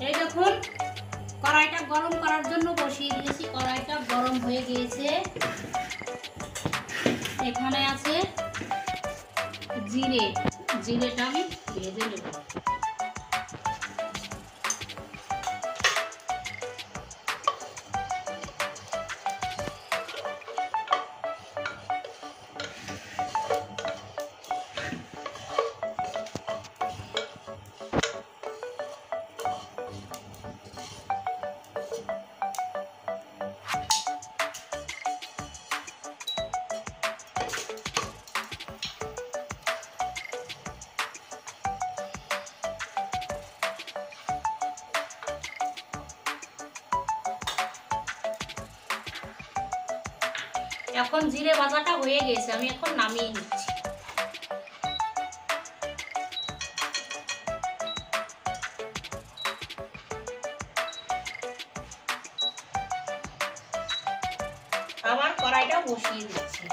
এই দেখুন কড়াইটা গরম করার জন্য বসিয়ে দিয়েছি। কড়াইটা গরম হয়ে গিয়েছে। এখানে আছে জিরেটা আমি ভেজে নেব। এখন জিরে ভাজাটা হয়ে গেছে, আমি এখন নামিয়ে নিচ্ছি। আবার কড়াইটা বসিয়ে দিচ্ছি।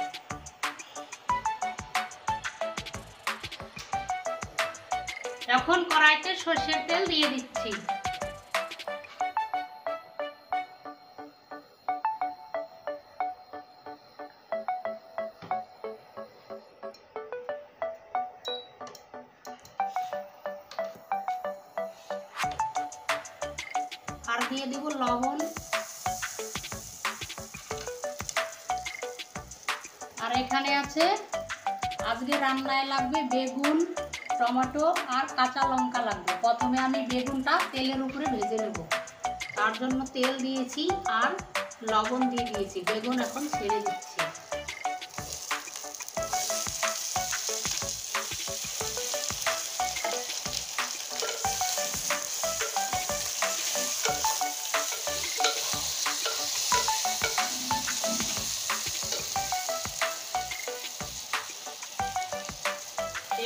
এখন কড়াইতে সরষের তেল দিয়ে দিচ্ছি। আর দিয়ে দিব লবণ। আর এখানে আছে আজকে রান্নায় লাগবে বেগুন, টমেটো আর কাঁচা লঙ্কা লাগবে। প্রথমে আমি বেগুনটা তেলের উপরে ভেজে নেব, তার জন্য তেল দিয়েছি আর লবণ দিয়ে দিয়েছি। বেগুন এখন ছেড়ে দিচ্ছি।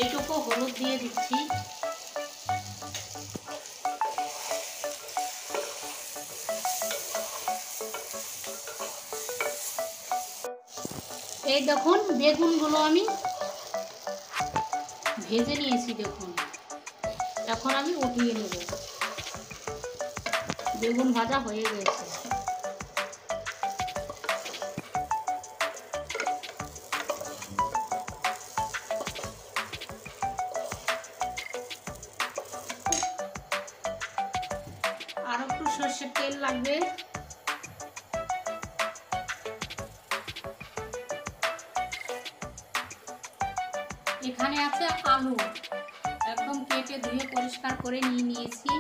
এইটুকু হলুদ দিয়ে দিচ্ছি। এই দেখুন বেগুনগুলো আমি ভেজে নিয়েছি। দেখুন এখন আমি উঠিয়ে নেব। বেগুন ভাজা হয়ে গেছে। আর একটু সরষের তেল লাগবে। এখানে আছে আলু, একদম কেটে ধুয়ে পরিষ্কার করে নিয়ে নিয়েছি।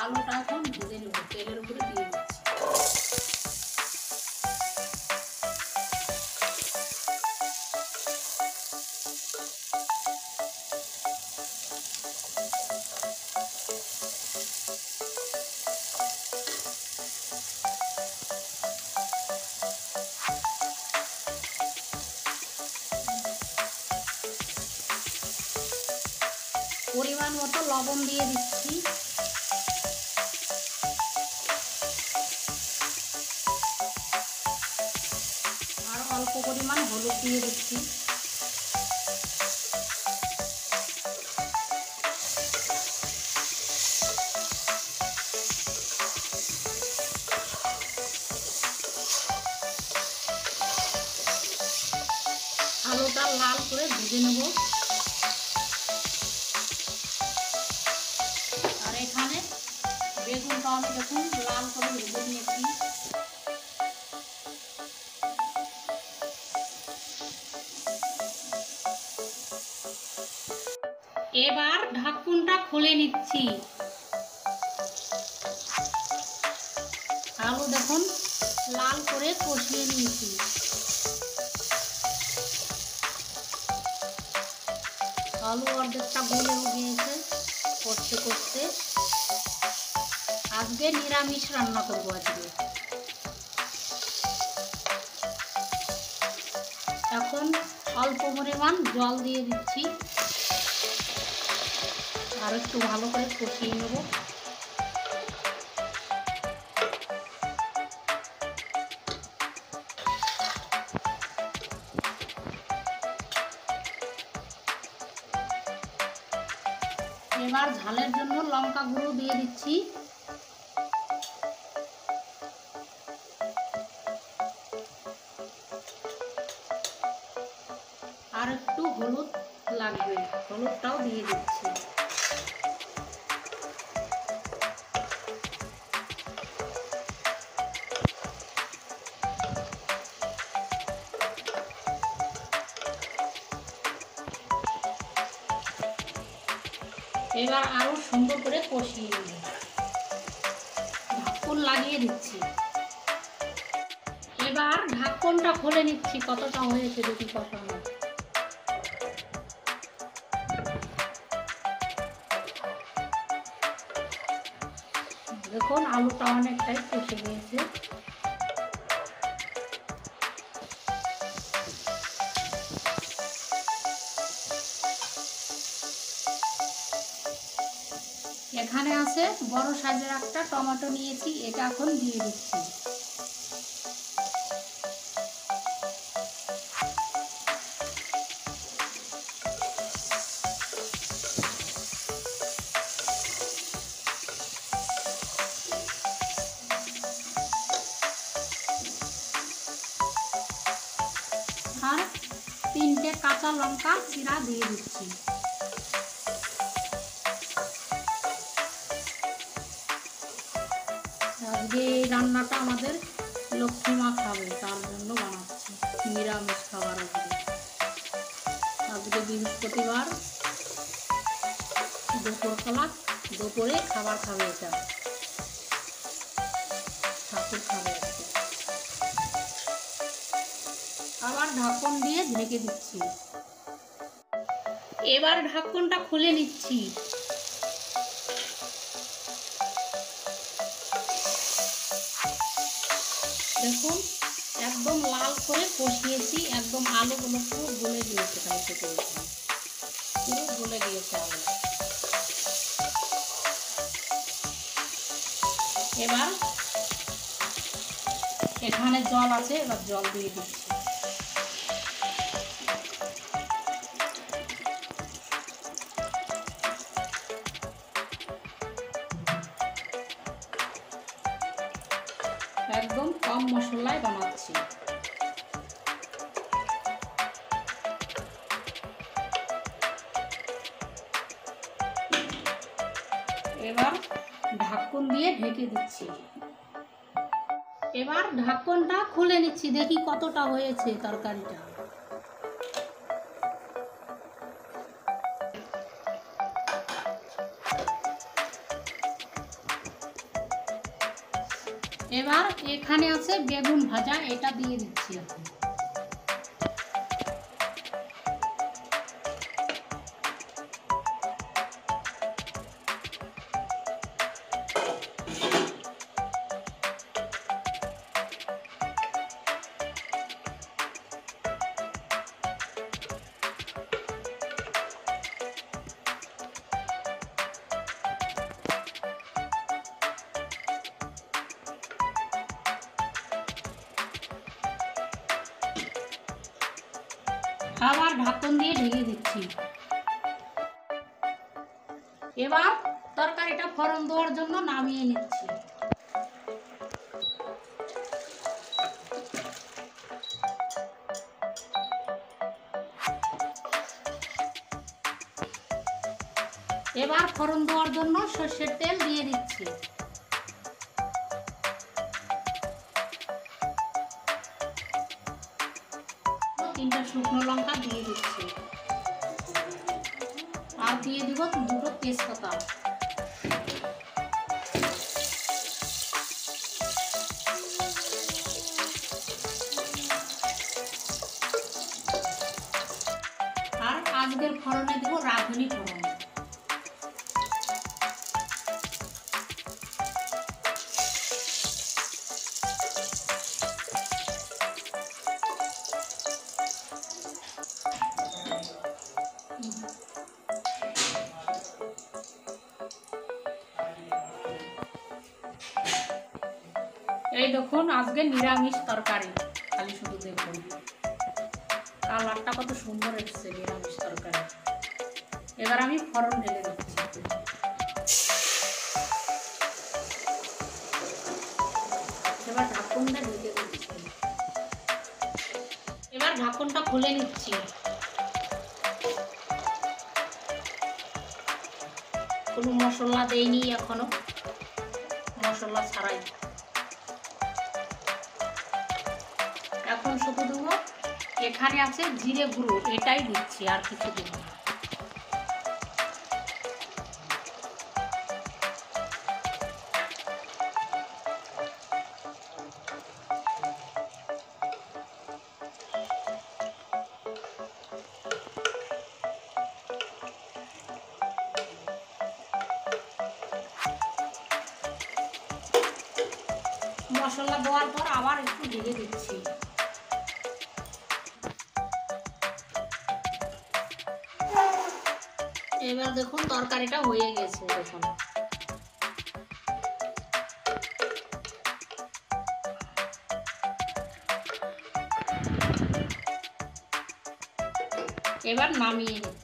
আলুটা এখন ভেজে নেব, তেলের উপরে দিয়ে দিচ্ছি। পরিমাণ মতো লবণ দিয়ে দিচ্ছি। আর অল্প পরিমাণ হলুদ দিয়ে দিচ্ছি। আলুটা লাল করে ভেজে নেব। আর এখানে বেগুনটা আমি দেখুন লাল করে ভেজে নিয়েছি। এবার ঢাকনটা খুলে নিচ্ছি। আলু দেখুন লাল করে কষিয়ে নিয়েছি। আলু অর্ধেকটা গলে গিয়েছে করতে করতে। আজকে নিরামিষ রান্না করবো। আজকে এখন অল্প পরিমাণ জল দিয়ে দিচ্ছি। আর একটু ভালো করে কষিয়ে নেব। এবার ঝালের জন্য লঙ্কা গুঁড়ো দিয়ে দিচ্ছি। আর একটু হলুদ লাগবে, হলুদটাও দিয়ে দিচ্ছি। এবার আরো সুন্দর করে কষিয়ে নেব, ঢাকন লাগিয়ে দিচ্ছি। এবার ঢাকনটা খুলে নিচ্ছি, কতটা হয়েছে দেখি কষানো। দেখুন আলুটা অনেকটাই কষে গিয়েছে। এখানে আছে বড় সাইজের একটা টমেটো নিয়েছি, এটা এখন দিয়ে দিচ্ছি। আর 3টে কাঁচা লঙ্কা চিরা দিয়ে দিচ্ছি। আজকে এই রান্নাটা আমাদের লক্ষ্মীমা খাবে, তার জন্য বানাচ্ছি নিরামিষ খাবার। আজকে বৃহস্পতিবার, দুপুরে খাবার খাবে, এটা ঠাকুর খাবে। আবার ঢাকন দিয়ে ঢেকে দিচ্ছি। এবার ঢাকনটা খুলে নিচ্ছি। দেখুন একদম লাল করে কষিয়েছি, একদম আলুগুলো পুরো গলে গিয়েছে, পুরো গলে গিয়েছে আলু। এবার এখানে জল আছে, এবার জল দিয়ে দিচ্ছি। একদম কম মশলায় বানাচ্ছি। এবার ঢাকন দিয়ে ঢেকে দিচ্ছি। এবার ঢাকনটা খুলে নিচ্ছি, দেখি কতটা হয়েছে তরকারিটা। এবার এখানে আছে বেগুন ভাজা, এটা দিয়ে দিচ্ছি এখন। আবার ঢাকন দিয়ে ঢেকে দিচ্ছি। এবার তরকারিটা ফোড়ন দেওয়ার জন্য নামিয়ে নিচ্ছি। এবার ফোড়ন দেওয়ার জন্য সরষের তেল দিয়ে দিচ্ছি। তিনটা শুকনো লঙ্কা দিয়ে দিচ্ছি, আর দিয়ে দিব 2টো তেজপাতা। আর আজকের ফোড়নে দিব রাঁধুনি ফোড়ন। এই দেখুন আজকে নিরামিষ তরকারি, খালি শুধু দেখুন কালারটা কত সুন্দর এসেছে নিরামিষ তরকারি। এবার আমি ফোড়ন ঢেলে দিচ্ছি। এবার ঢাকনটা ঢেকে দিচ্ছি। এবার ঢাকনটা খুলে নিচ্ছি। কোনো মশলা দেইনি এখনো, মশলা ছাড়াই। এখন শুধু দেবো, এখানে আছে জিরে গুঁড়ো, এটাই দিচ্ছি, আর কিছু দেবো না। মশলা দেওয়ার পর আবার একটু ঢেকে দিচ্ছি। এবার দেখুন তরকারিটা হয়ে গেছে। দেখুন এবার নামিয়ে নিচ্ছি।